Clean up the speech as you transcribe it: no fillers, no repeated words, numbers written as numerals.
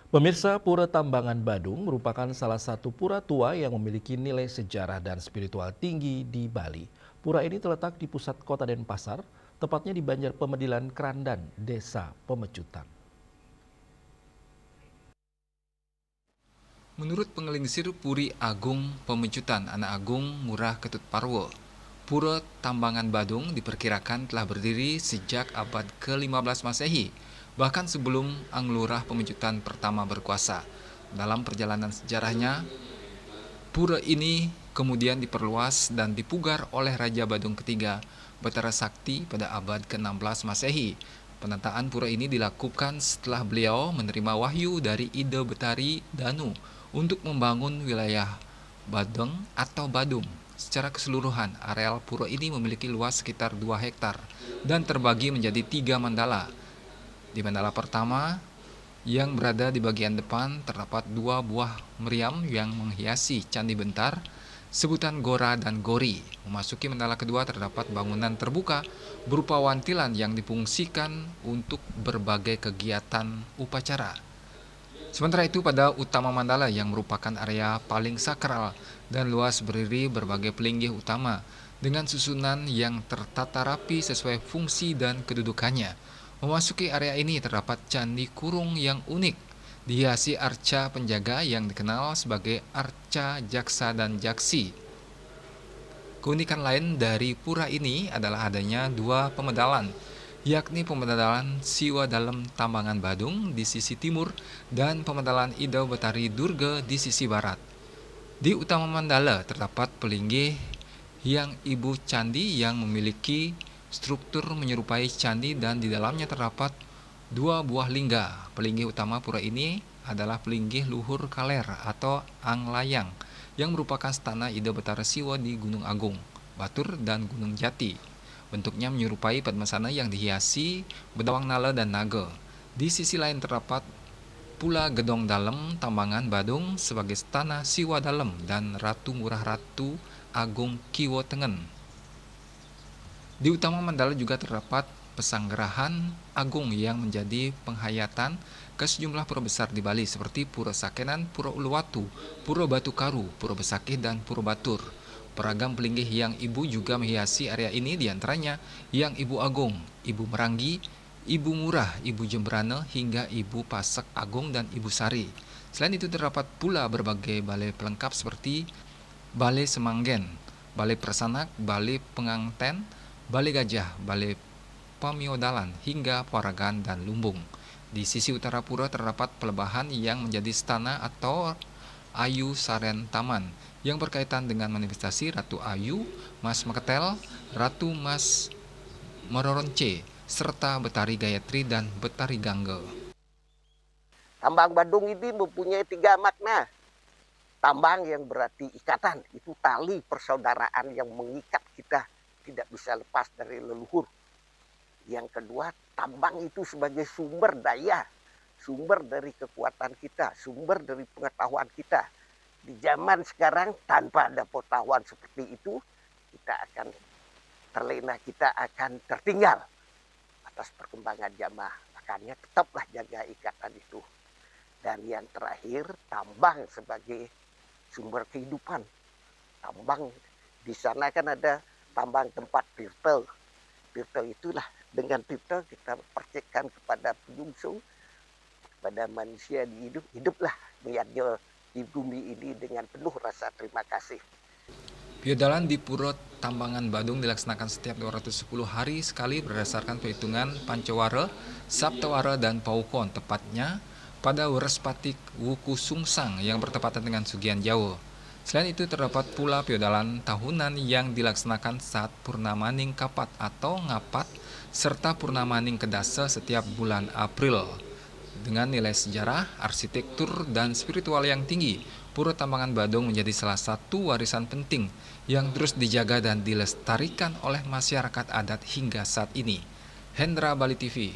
Pemirsa, Pura Tambangan Badung merupakan salah satu pura tua yang memiliki nilai sejarah dan spiritual tinggi di Bali. Pura ini terletak di pusat kota Denpasar, tepatnya di Banjar Pemedilan Krandan, Desa Pemecutan. Menurut pengelingsir Puri Agung Pemecutan Anak Agung Ngurah Ketut Parwo, Pura Tambangan Badung diperkirakan telah berdiri sejak abad ke-15 Masehi, bahkan sebelum Anglurah Pemecutan pertama berkuasa. Dalam perjalanan sejarahnya, pura ini kemudian diperluas dan dipugar oleh Raja Badung ketiga, Batara Sakti pada abad ke-16 Masehi. Penataan pura ini dilakukan setelah beliau menerima wahyu dari Ide Betari Danu untuk membangun wilayah Badung atau Badung. Secara keseluruhan, areal pura ini memiliki luas sekitar 2 hektar dan terbagi menjadi 3 mandala. Di mandala pertama, yang berada di bagian depan, terdapat 2 buah meriam yang menghiasi Candi Bentar, sebutan Gora dan Gori. Memasuki mandala kedua terdapat bangunan terbuka berupa wantilan yang difungsikan untuk berbagai kegiatan upacara. Sementara itu pada utama mandala yang merupakan area paling sakral dan luas berdiri berbagai pelinggih utama dengan susunan yang tertata rapi sesuai fungsi dan kedudukannya. Memasuki area ini terdapat candi kurung yang unik, dihiasi arca penjaga yang dikenal sebagai arca jaksa dan jaksi. Keunikan lain dari pura ini adalah adanya 2 pemedalan, yakni pemedalan Siwa Dalem Tambangan Badung di sisi timur dan pemedalan Ido Betari Durga di sisi barat. Di utama mandala terdapat pelinggih yang ibu candi yang memiliki struktur menyerupai candi dan di dalamnya terdapat 2 buah lingga. Pelinggih utama pura ini adalah pelinggih luhur kaler atau anglayang yang merupakan stana Ida Betara Siwa di Gunung Agung, Batur, dan Gunung Jati. Bentuknya menyerupai padmasana yang dihiasi bedawang nala dan naga. Di sisi lain terdapat pula Gedong Dalem Tambangan Badung sebagai stana Siwa Dalem dan Ratu Murah Ratu Agung Kiwo Tengen. Di utama mandala juga terdapat pesanggerahan agung yang menjadi penghayatan ke sejumlah pura besar di Bali seperti Pura Sakenan, Pura Uluwatu, Pura Batu Karu, Pura Besakih, dan Pura Batur. Peragam pelinggih yang ibu juga menghiasi area ini, diantaranya yang Ibu Agung, Ibu Meranggi, Ibu Murah, Ibu Jembrana, hingga Ibu Pasek Agung dan Ibu Sari. Selain itu terdapat pula berbagai balai pelengkap seperti Balai Semanggen, Balai Persanak, Balai Pengangten, Balai Gajah, Balai Pamiodalan, hingga Paragan dan Lumbung. Di sisi utara pura terdapat pelebahan yang menjadi stana atau Ayu Saren Taman yang berkaitan dengan manifestasi Ratu Ayu, Mas Meketel, Ratu Mas Meroronce, serta Betari Gayatri dan Betari Gangga. Tambang Badung ini mempunyai 3 makna. Tambang yang berarti ikatan, itu tali persaudaraan yang mengikat kita tidak bisa lepas dari leluhur. Yang kedua, tambang itu sebagai sumber daya, sumber dari kekuatan kita, sumber dari pengetahuan kita. Di zaman sekarang tanpa ada pengetahuan seperti itu, kita akan terlena, kita akan tertinggal atas perkembangan zaman. Makanya tetaplah jaga ikatan itu. Dan yang terakhir, tambang sebagai sumber kehidupan. Tambang, di sana kan ada tambang tempat pirtel. Pirtel itulah, dengan pirtel kita percikkan kepada penyungsung, kepada manusia di hiduplah melihatnya di bumi ini dengan penuh rasa terima kasih. Piodalan di Pura Tambangan Badung dilaksanakan setiap 210 hari sekali berdasarkan perhitungan Pancawara, Saptawara, dan Paukon, tepatnya pada Werespatik Wuku Sungsang yang bertepatan dengan Sugian Jawa. Selain itu terdapat pula piodalan tahunan yang dilaksanakan saat Purnamaning Kapat atau Ngapat serta Purnamaning Kedasa setiap bulan April. Dengan nilai sejarah, arsitektur, dan spiritual yang tinggi, Pura Tambangan Badung menjadi salah satu warisan penting yang terus dijaga dan dilestarikan oleh masyarakat adat hingga saat ini. Hendra Bali TV.